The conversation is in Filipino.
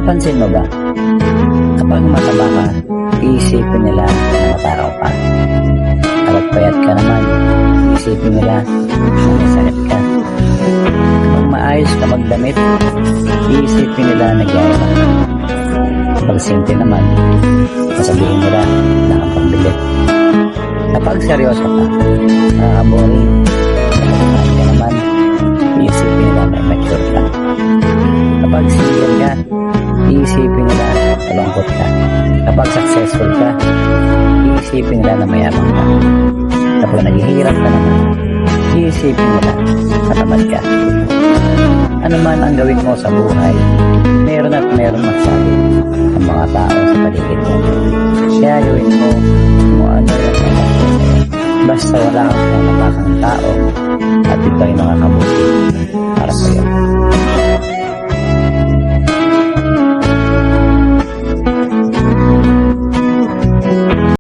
Napansin mo ba? Kapag mataba ka, iisipin nila na mataraw ka. Kapag payat ka naman, iisipin nila na may sakit ka. Kapag maayos ka magdamit, iisipin nila na nagyayabang ka. Kapag simple naman, sasabihin nila na kang pambilit. Kapag seryoso ka, nakaka-boring. Kapag ka naman, iisipin nila na mature ka. Kapag single ka, iisipin nila na malungkot ka. Kapag successful ka, iisipin nila na mayabang ka. Kapag naghihirap ka naman, iisipin nila na tamad ka. Ano man ang gawin mo sa buhay, meron at meron masabi ang mga tao sa paligid mo. Kaya gawin mo kung ano yung sa'yo. Basta wala kang pinapakang tao at ito ay makakabuti para sa'yo.